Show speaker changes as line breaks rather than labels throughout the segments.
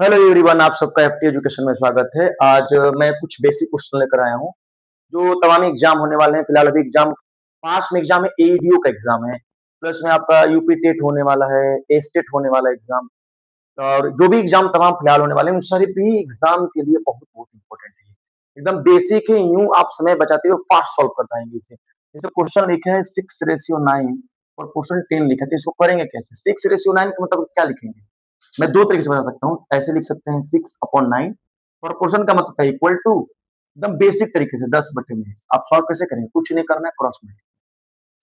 Hello everyone, आप सबका FT education में स्वागत है। आज मैं कुछ बेसिक क्वेश्चन लेकर आया हूँ जो तमाम एग्जाम होने वाले हैं। फिलहाल अभी एग्जाम पास में एग्जाम है, एईडीओ का एग्जाम है, प्लस में आपका यूपी टेट होने वाला है, ए स्टेट होने वाला है एग्जाम, और जो भी एग्जाम तमाम फिलहाल होने वाले हैं उन सारे भी एग्जाम के लिए बहुत बहुत इंपॉर्टेंट है। एकदम बेसिक है, यूं आप समय बचाते हुए फास्ट सॉल्व कर पाएंगे इसे। जैसे क्वेश्चन लिखे है 6:9 और क्वेश्चन 10 लिखा है, तो इसको करेंगे कैसे? 6:9 का मतलब क्या लिखेंगे? मैं दो तरीके से बता सकता हूँ। ऐसे लिख सकते हैं 6/9, और क्वेश्चन का मतलब है इक्वल टू, एकदम बेसिक तरीके से 10/में। आप सॉल्व कैसे करेंगे? कुछ नहीं करना है, क्रॉस में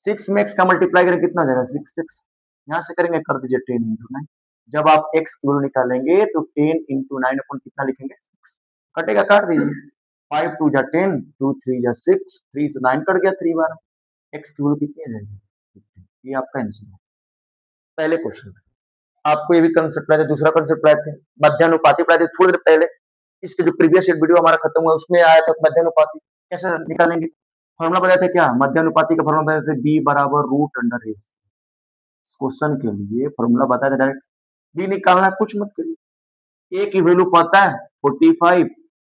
6 में x का मल्टीप्लाई करें कितना आ जाएगा? 6 यहाँ से करेंगे, कर दीजिए 10 × 9। जब आप x की वैल्यू निकालेंगे तो 10 × 9 अपन कितना लिखेंगे? 6 कटेगा, काट दीजिए। 5 2 जा 10, 2 3 जा 6, 3 से 9 कट गया, 3 बार। x की वैल्यू कितनी आ जाएगी? 15। ये आपका आंसर है पहले क्वेश्चन। आपको ये भी कंसेप्ट पढ़ाए थे, दूसरा कंसेप्ट पढ़ाए थे, मध्यानुपाती पढ़ाए थे थोड़ी देर पहले। इसके जो प्रीवियस एक वीडियो हमारा खत्म हुआ उसमें आया था मध्यानुपाती कैसे निकालेंगे। फॉर्मूला बताया था क्या? मध्यानुपाती का फॉर्मूला बताया था, बी बराबर रूट अंडर ए। क्वेश्चन के लिए फॉर्मूला बताया था डायरेक्ट। बी निकालना है, कुछ मत करिए। ए की वैल्यू पता है 45,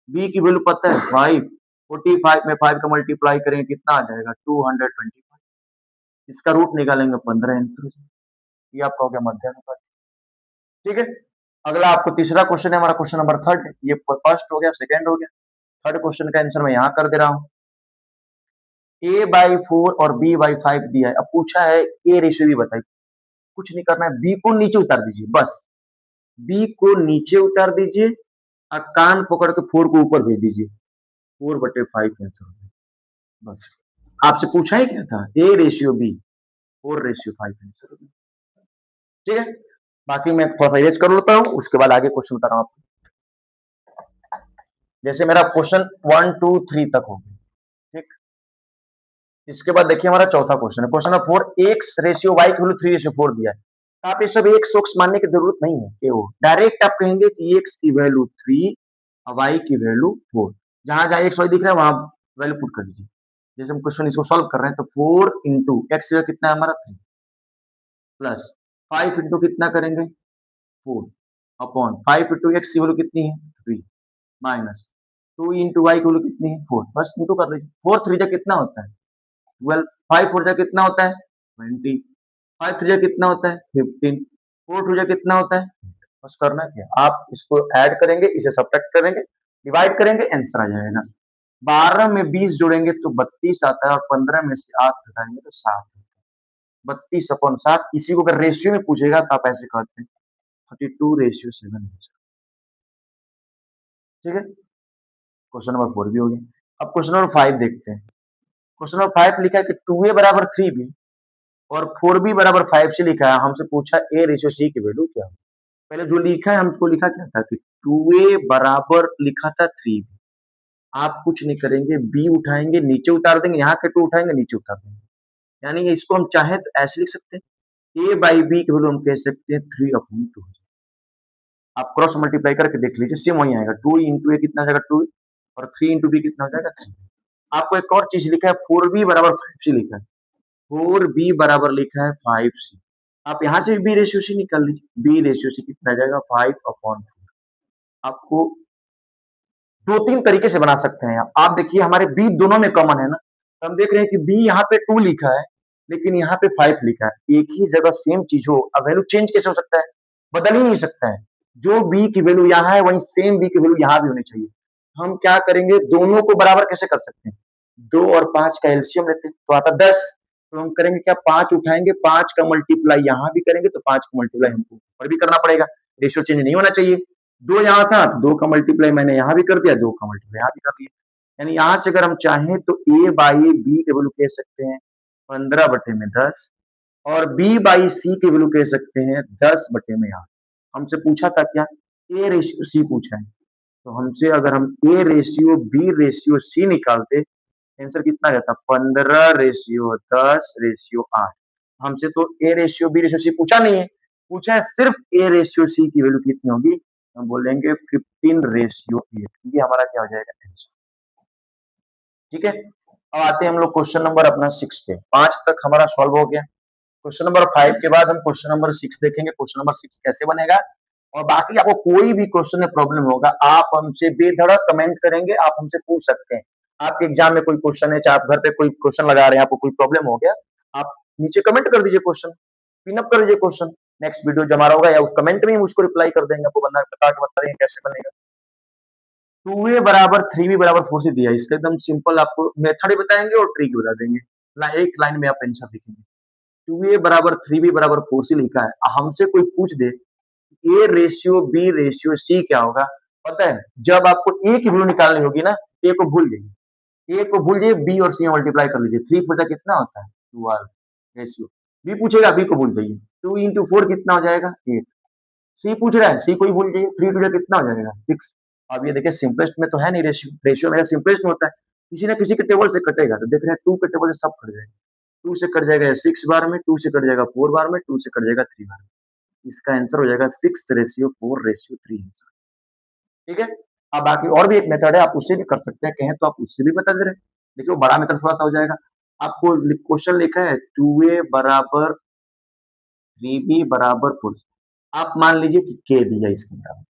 बी की वैल्यू पता है 5। 45 में 5 का मल्टीप्लाई करेंगे कितना आ जाएगा? 225। इसका रूट निकालेंगे 15, आंसर। ये आपका हो गया मध्यानुपाती। ठीक है। अगला आपको तीसरा क्वेश्चन है, हमारा क्वेश्चन नंबर थर्ड। ये फर्स्ट हो गया, सेकंड हो गया। थर्ड क्वेश्चन का आंसर मैं यहाँ कर दे रहा हूँ। a/4 और b/5 दिया है। अब पूछा है ए रेशियो भी बताइए। कुछ नहीं करना है, बी को नीचे उतार दीजिए बस। बी को नीचे उतार दीजिए और कान पकड़ के 4 को ऊपर भेज दीजिए। 4/5 आंसर होगा बस। आपसे पूछा ही क्या था? a/b, 4/5 आंसर होगा। ठीक है। बाकी मैं थोड़ा सा इरेज कर लेता हूँ, उसके बाद आगे क्वेश्चन बता रहा हूँ आपको। जैसे मेरा क्वेश्चन 1 2 3 तक हो गया। ठीक। इसके बाद देखिए हमारा चौथा क्वेश्चन है, क्वेश्चन नंबर 4। x/y की वैल्यू 3/4 दिया है। तो आप ये सब एक्स वोक्स मानने की जरूरत नहीं है कि वो डायरेक्ट आप कहेंगे कि x की वैल्यू 3 और y की वैल्यू 4। जहां जहां x y दिख रहा है वहां वैल्यू पुट कर दीजिए। जैसे हम क्वेश्चन इसको सॉल्व कर रहे हैं तो 4 इंटू एक्स कितना है हमारा 3, प्लस 5 इंटू कितना करेंगे 4, अपॉन 5 इंटू एक्स की वैल्यू कितनी है 3, माइनस 2 इंटू वाई की वैल्यू कितनी है 4। बस इंटू कर लीजिए। 4 3 जा कितना होता है 12, 5 4 जा कितना होता है 20, 5 3 जा कितना होता है 15, 4 2 जा कितना होता है। बस करना क्या, आप इसको ऐड करेंगे, इसे सब्ट्रैक्ट करेंगे, डिवाइड करेंगे, आंसर आ जाएगा। 12 में 20 जोड़ेंगे तो 32 आता है, और 15 में से 8 घटाएंगे तो 7 आता है। 32/7। इसी को अगर रेशियो में पूछेगा तो आप ऐसे करते हैं 32/7। ठीक है। क्वेश्चन नंबर 4 भी हो गया। अब क्वेश्चन नंबर 5 देखते हैं। क्वेश्चन नंबर 5 लिखा है कि 2a बराबर 3b और 4b बराबर 5 से लिखा है। हमसे पूछा a/c की वैल्यू क्या है। पहले जो लिखा है हमको लिखा क्या था कि 2a बराबर लिखा था 3b। आप कुछ नहीं करेंगे, b उठाएंगे नीचे उतार देंगे, यहाँ के 2 उठाएंगे नीचे उतार देंगे। यानी इसको हम चाहे तो ऐसे लिख सकते हैं, a/b की वैल्यू हम कह सकते हैं 3/2। आप क्रॉस मल्टीप्लाई करके देख लीजिए, सेम वही आएगा। 2 इंटू ए कितना हो जाएगा 2, और 3 इंटू बी कितना हो जाएगा 3। आपको एक और चीज लिखा है 4b बराबर 5c लिखा है। 4b बराबर लिखा है 5c। आप यहाँ से बी रेशियो से निकाल लीजिए। बी रेशियो से कितना आ जाएगा 5/4। आपको दो तीन तरीके से बना सकते हैं। आप देखिए हमारे बी दोनों में कॉमन है ना, तो हम देख रहे हैं कि बी यहाँ पे 2 लिखा है लेकिन यहाँ पे 5 लिखा है। एक ही जगह सेम चीज हो, अब वैल्यू चेंज कैसे हो सकता है? बदल ही नहीं सकता है। जो बी की वैल्यू यहाँ है वही सेम बी की वैल्यू यहाँ भी होनी चाहिए। हम क्या करेंगे, दोनों को बराबर कैसे कर सकते हैं? 2 और 5 का एलसीएम लेते हैं तो आता 10। तो हम करेंगे क्या, 5 उठाएंगे, 5 का मल्टीप्लाई यहाँ भी करेंगे तो 5 का मल्टीप्लाई हमको ऊपर भी करना पड़ेगा। रेशियो चेंज नहीं होना चाहिए। 2 यहाँ था तो 2 का मल्टीप्लाई मैंने यहाँ भी कर दिया, 2 का मल्टीप्लाई यहाँ भी कर दिया। यानी यहाँ से अगर हम चाहें तो a/b की वैल्यू कह सकते हैं 15/10, और b/c की वैल्यू कह सकते हैं 10/8। हमसे पूछा था क्या, a/c पूछा है। तो हमसे अगर हम a/b/c निकालते, आंसर कितना आ जाता 15/10/8। हमसे तो a/b/c पूछा नहीं है, पूछा है सिर्फ a/c की वैल्यू कितनी होगी। हम बोलेंगे 15/8। ये हमारा क्या हो जाएगा आंसर। ठीक है। अब आते हैं हम लोग क्वेश्चन नंबर अपना 6 पे। 5 तक हमारा सॉल्व हो गया। क्वेश्चन नंबर 5 के बाद हम क्वेश्चन नंबर 6 देखेंगे। क्वेश्चन नंबर 6 कैसे बनेगा और बाकी आपको कोई भी क्वेश्चन में प्रॉब्लम होगा, आप हमसे बेधड़क कमेंट करेंगे, आप हमसे पूछ सकते हैं। आपके एग्जाम में कोई क्वेश्चन है, चाहे आप घर पे कोई क्वेश्चन लगा रहे हैं, आपको कोई प्रॉब्लम हो गया, आप नीचे कमेंट कर दीजिए क्वेश्चन, पिन अप कर दीजिए क्वेश्चन। नेक्स्ट वीडियो जो हमारा होगा या उस कमेंट में ही उसको रिप्लाई कर देंगे, आपको बता देंगे कैसे बनेगा। 2a बराबर 3b बराबर 4c दिया है, इसका एकदम सिंपल आपको मेथड ही बताएंगे और ट्रिक बता देंगे। एक लाइन में आप आंसर लिखेंगे। 2a बराबर 3b बराबर 4c लिखा है, हमसे कोई पूछ दे A ratio B ratio C क्या होगा, पता है? जब आपको ए की वैल्यू निकालनी होगी ना, ए को भूल जाइए, ए को भूल जाइए, बी और सी में मल्टीप्लाई कर लीजिए। 3 4 कितना होता है? 12 रेशियो। बी पूछेगा, बी को भूल जाइए। 2 इंटू 4 कितना हो जाएगा? 8। सी पूछ रहा है, सी को ही भूल जाइए। 3 2 कितना हो जाएगा? 6। अब ये देखिए सिंपलेस्ट में तो है नहीं रेशियो, रेशियो मेरा सिंपलेस्ट में होता है, किसी ना किसी के टेबल से कटेगा। तो देख रहे हैं 2 के टेबल से सब कट जाएगा। 2 से कट जाएगा 6 बार में, 2 से कट जाएगा 4 बार में, 2 से कट जाएगा 3 बार में। इसका आंसर हो जाएगा 6 रेशियो 4 रेशियो 3 आंसर। ठीक है। अब बाकी और भी एक मेथड है, आप उससे भी कर सकते हैं, कहें तो आप उससे भी बता दे रहे हैं। देखिए वो बड़ा मेथड थोड़ा सा हो जाएगा। आपको क्वेश्चन लिखा है 2a बराबर 3b बराबर 4। आप मान लीजिए कि k दिया इसके बराबर।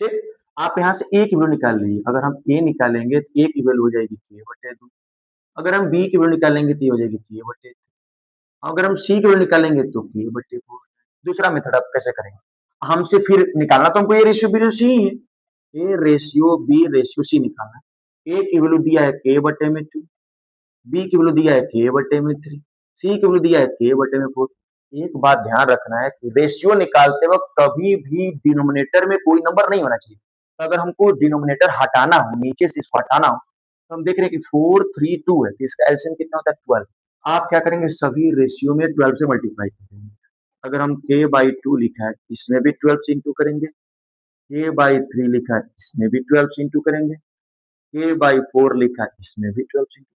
ठीक। आप यहाँ से a की वैल्यू निकाल लीजिए। अगर हम a निकालेंगे तो a की वैल्यू हो जाएगी k बटे 2। अगर हम b की वैल्यू निकालेंगे तो ये हो जाएगी k बटे 3। अगर हम c की वैल्यू निकालेंगे तो k बटे 4। दूसरा मेथड आप कैसे करेंगे? हमसे फिर निकालना तो हमको a रेशियो b रेशियो ही है। A ratio B ratio C निकालना है। ए की वैल्यू दिया है के बटे में 2, बी की वैल्यू दिया है के बटे में 3, सी की वैल्यू दिया है के बटे में 4। एक बात ध्यान रखना है कि रेशियो निकालते वक्त कभी भी डिनोमिनेटर में कोई नंबर नहीं होना चाहिए। तो अगर हमको डिनोमिनेटर हटाना हो, नीचे से इसको हटाना हो, तो हम देख रहे हैं कि 4 3 2 है, तो इसका एलसीएम कितना होता है? 12। आप क्या करेंगे? सभी रेशियो में 12 से मल्टीप्लाई करेंगे। अगर हम k बाई 2 लिखा है, इसमें भी 12 से इंटू करेंगे। k बाई 3 लिखा है, इसमें भी 12 से इंटू करेंगे। k बाई 4 लिखा है, इसमें भी 12 से इंटू।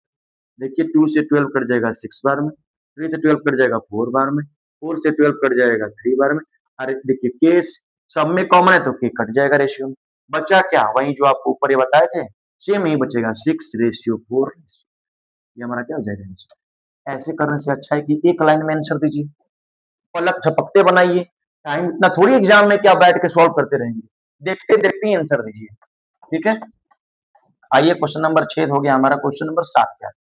देखिए 2 से 12 कट जाएगा 6 बार में, 3 से 12 कट जाएगा 4 बार में, 4 से 12 कट जाएगा 3 बार में। अरे देखिए k सब में कॉमन है तो k कट जाएगा रेशियो में। बचा क्या? वही जो आपको ऊपर ये बताए थे, सेम ही बचेगा 6 रेशियो 4 रेशियो। ये हमारा क्या हो जाएगा आंसर? ऐसे करने से अच्छा है कि एक लाइन में आंसर दीजिए, पलक झपकते बनाइए। टाइम इतना थोड़ी एग्जाम में क्या बैठ के सॉल्व करते रहेंगे, देखते देखते ही आंसर दीजिए। ठीक है। आइए क्वेश्चन नंबर 6 हो गया हमारा। क्वेश्चन नंबर 7 क्या है?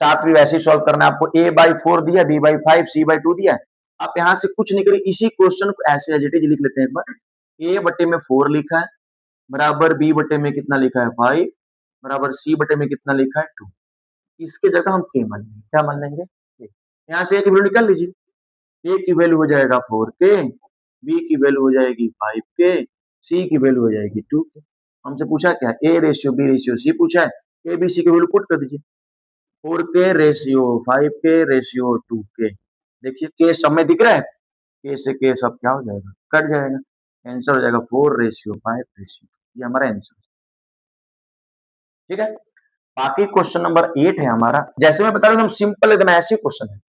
7 भी वैसे ही सॉल्व करना है आपको। a बाई 4 दिया, b बाई 5, c बाई 2 दिया है। आप यहाँ से कुछ नहीं करिए, इसी क्वेश्चन को ऐसे एज इट इज लिख लेते हैं एक बार। a बटे में 4 लिखा है, बराबर b बटे में कितना लिखा है? 5, बराबर c बटे में कितना लिखा है? 2। इसके जगह हम k मान लेंगे। क्या मान लेंगे? k। यहाँ से a की वैल्यू निकाल लीजिए। a की वैल्यू हो जाएगा 4k, b की वैल्यू हो जाएगी 5k, c की वैल्यू हो जाएगी 2k। हमसे पूछा क्या? a ratio b ratio c पूछा है, a b c की वैल्यू पुट कर दीजिए। 4k ratio 5k ratio 2k। देखिए k सब में दिख रहा है, k से k सब क्या हो जाएगा? कट जाएगा। आंसर हो जाएगा 4 रेशियो 5 रेशियो। ये हमारा आंसर। ठीक है। बाकी क्वेश्चन नंबर 8 है हमारा। जैसे मैं बता रहा हूँ एकदम सिंपल, एकदम ऐसे क्वेश्चन है।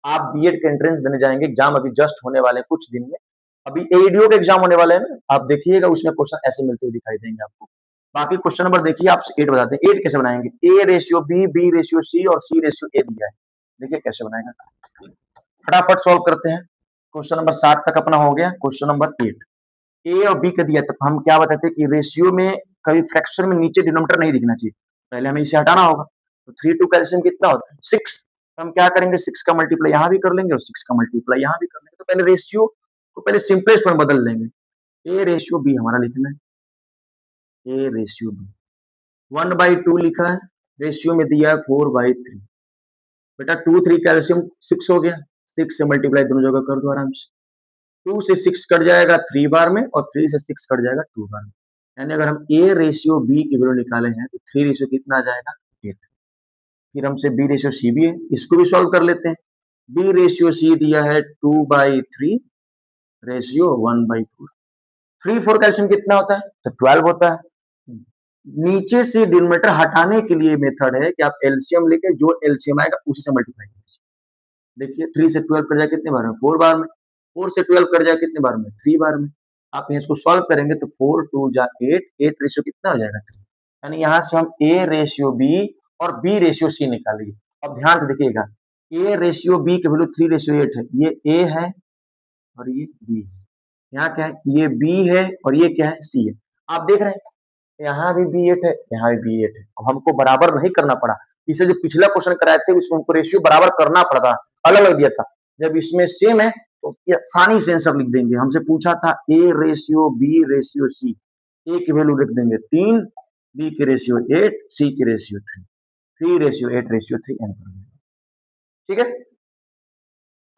आप बीएड के एंट्रेंस देने जाएंगे, एग्जाम अभी जस्ट होने वाले हैं कुछ दिन में। अभी एडीओ के एग्जाम होने वाले हैं ना, आप देखिएगा उसमें क्वेश्चन ऐसे मिलते हुए दिखाई देंगे आपको। बाकी क्वेश्चन नंबर देखिए, आप 8 बताते हैं। 8 कैसे बनाएंगे? A ratio B, B ratio C और सी रेशियो ए दिया है। देखिए कैसे बनाएगा, फटाफट सॉल्व करते हैं। क्वेश्चन नंबर 7 तक अपना हो गया। क्वेश्चन नंबर 8, ए और बी का दिया, तो हम क्या बताते हैं कि रेशियो में कभी फ्रैक्शन में नीचे डिनोमिनेटर नहीं दिखना चाहिए, पहले हमें इसे हटाना होगा। तो 3 2 का एलसीएम कितना होता है? 6। हम क्या करेंगे? 6 का मल्टीप्लाई यहाँ भी कर लेंगे और 6 का मल्टीप्लाई यहाँ भी कर लेंगे। तो पहले रेशियो को पहले सिंपलेस्ट में बदल लेंगे। ए रेशियो बी हमारा लिखना है, ए रेशियो बी 1/2 लिखा है, रेशियो में दिया है 4/3। बेटा 2 3 का एलसीएम 6 हो गया, 6 से मल्टीप्लाई दोनों जगह कर दो आराम से। 2 से 6 कट जाएगा 3 बार में और 3 से 6 कट जाएगा 2 बार में। यानी अगर हम ए रेशियो बी की वैल्यू निकाले हैं तो 3 रेशियो कितना आ जाएगा? 8। फिर हमसे बी रेशियो सी भी है, इसको भी सॉल्व कर लेते हैं। बी रेशियो सी दिया है 2/3 रेशियो 1/4। 3 4 का एलसीएम कितना होता है? तो 12 होता है। नीचे से डिनोमिनेटर हटाने के लिए मेथड है कि आप एलसीएम लेके जो एलसीएम आएगा उसी से मल्टीप्लाई कीजिए। देखिए 3 से 12 कट जाए कितने बार में? 4 बार में। 4 से 12 कट जाए कितने बार में? 3 बार में। आप इसको सॉल्व करेंगे तो 4 2 जा 8, 8 रेशियो कितना हो जाएगा? 3। यानी यहाँ से हम ए रेशियो बी और बी रेशियो सी निकालेंगे। अब ध्यान से देखिएगा, ए रेशियो बी की वैल्यू 3 रेशियो 8 है, ये ए है और ये बी है। यहाँ क्या है, ये बी है और ये क्या है, सी है। आप देख रहे हैं यहाँ भी B8 है, यहाँ भी B8 है। अब हमको बराबर नहीं करना पड़ा। इससे जो पिछला क्वेश्चन कराए थे उसमें हमको रेशियो बराबर करना पड़ा था, अलग-अलग दिया था। जब इसमें सेम है तो ये आसानी से आंसर लिख देंगे। हमसे पूछा था A ratio B ratio C, A की वैल्यू लिख देंगे 3, B की रेशियो 8, C की रेशियो 3, 3 रेशियो 8 रेशियो 3 आंसर। ठीक है?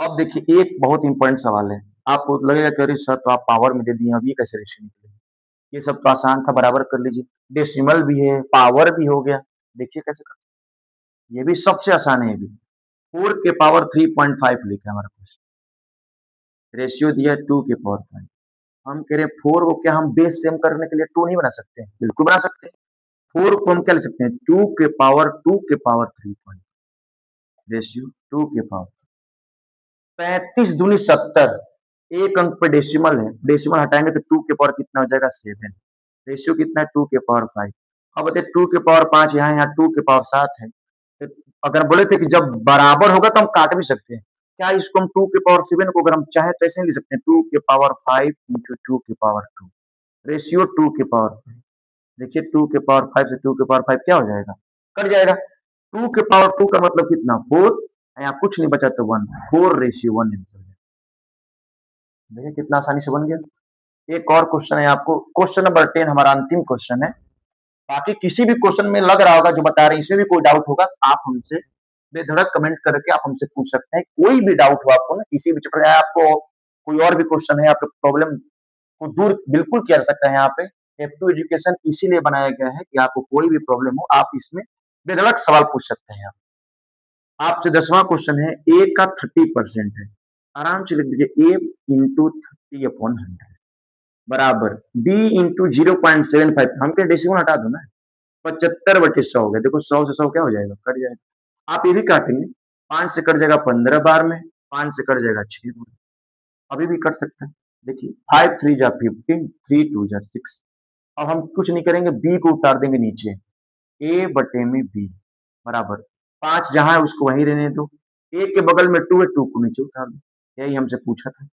अब देखिए एक बहुत इंपॉर्टेंट सवाल है। आपको लगेगा कि अरे सर तो आप पावर में दे दिए, अब ये कैसे रेशियो निकले? ये सब तो आसान था, बराबर कर लीजिए। डेसिमल भी है, पावर भी हो गया। देखिए कैसे करते हैं। ये भी सबसे आसान है ये भी। 4 के पावर 3.5 लिखा है हमारा क्वेश्चन। रेशियो दिया है 2 के पावर 5। हम कह रहे हैं 4 को क्या हम बेस सेम करने के लिए 2 नहीं बना सकते हैं? बिल्कुल बना सकते हैं। 4 को हम क्या लिख सकते हैं? 2 के पावर 3 पॉइंट रेशियो 2 के पावर 35 दूनी 70। एक अंक पे डेसिमल है, डेसिमल हटाएंगे तो 2 के पावर कितना हो जाएगा 7। रेशियो कितना है 2 के पावर 5। अब बताइए 2 के पावर 5 यहाँ 2 के पावर 7 है। तो अगर बोले थे कि जब बराबर होगा तो हम काट भी सकते हैं। क्या इसको हम 2 के पावर 7 को अगर हम चाहे तो ऐसे नहीं लिख सकते हैं, 2 के पावर 5 इंटू 2 के पावर 2 रेशियो 2 के पावर 5। देखिए 2 के पावर 5 से 2 के पावर 5 क्या हो जाएगा? कट जाएगा। 2 के पावर 2 का मतलब कितना 4, यहाँ कुछ नहीं बचा तो 1, 4 रेशियो 1 आंसर है। देखिए कितना आसानी से बन गया। एक और क्वेश्चन है आपको, क्वेश्चन नंबर 10 हमारा अंतिम क्वेश्चन है। बाकी किसी भी क्वेश्चन में लग रहा होगा जो बता रहे हैं इसमें भी कोई डाउट होगा आप हमसे बेधड़क कमेंट करके आप हमसे पूछ सकते हैं। कोई भी डाउट हो आपको ना किसी भी चैप्टर है, आपको कोई और भी क्वेश्चन है, आपके प्रॉब्लम को दूर बिल्कुल किया जा सकता है। यहाँ पे F2 एजुकेशन इसीलिए बनाया गया है कि आपको कोई भी प्रॉब्लम हो आप इसमें बेधड़क सवाल पूछ सकते हैं। आपसे 10वां क्वेश्चन है, ए का 30% है। आराम से लिख दीजिए ए इंटू 30/100 बराबर बी इंटू 0.75। हम क्या डेसिमल हटा दो ना, 75/100 हो गया। देखो 100 से 100 क्या हो जाएगा, कट जाएगा। आप ये भी काटेंगे, 5 से कट जाएगा 15 बार में, 5 से कट जाएगा 6 बार, अभी भी कट सकता है। देखिए 5 3 जा 15, 3 2 जा 6। अब हम कुछ नहीं करेंगे, बी को उतार देंगे नीचे, ए बटे में बी बराबर 5 जहां है उसको वहीं रहने दो, ए के बगल में 2 है, 2 को नीचे उतार दो। यही हमसे पूछा था,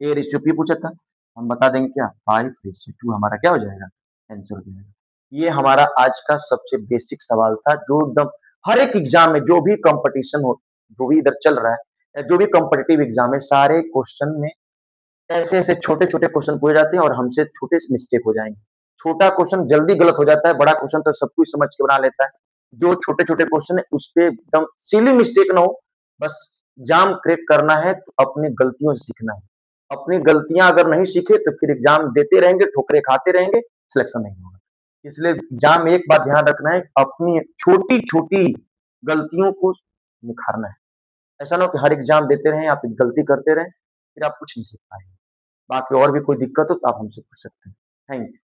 ए रेशियो पी पूछा था। हम बता देंगे क्या 5:2 हमारा क्या हो जाएगा, आंसर हो जाएगा। ये हमारा आज का सबसे बेसिक सवाल था जो एकदम हर एक एग्जाम में जो भी कंपटीशन हो, जो भी इधर चल रहा है या जो भी कॉम्पिटिटिव एग्जाम है, सारे क्वेश्चन में ऐसे ऐसे छोटे छोटे क्वेश्चन पूछे जाते हैं और हमसे छोटे मिस्टेक हो जाएंगे। छोटा क्वेश्चन जल्दी गलत हो जाता है, बड़ा क्वेश्चन तो सब कुछ समझ के बना लेता है। जो छोटे छोटे क्वेश्चन है उस पे एकदम सिली मिस्टेक ना हो, बस एग्जाम क्रैक करना है तो अपनी गलतियों से सीखना है। अपनी गलतियां अगर नहीं सीखे तो फिर एग्जाम देते रहेंगे, ठोकरे खाते रहेंगे, सिलेक्शन नहीं होगा। इसलिए एग्जाम में एक बात ध्यान रखना है, अपनी छोटी छोटी गलतियों को निखारना है। ऐसा ना हो कि हर एग्जाम देते रहें आप गलती करते रहें, फिर आप कुछ नहीं सीख पाएंगे। बाकी और भी कोई दिक्कत हो तो आप हमसे पूछ सकते हैं। Thank you.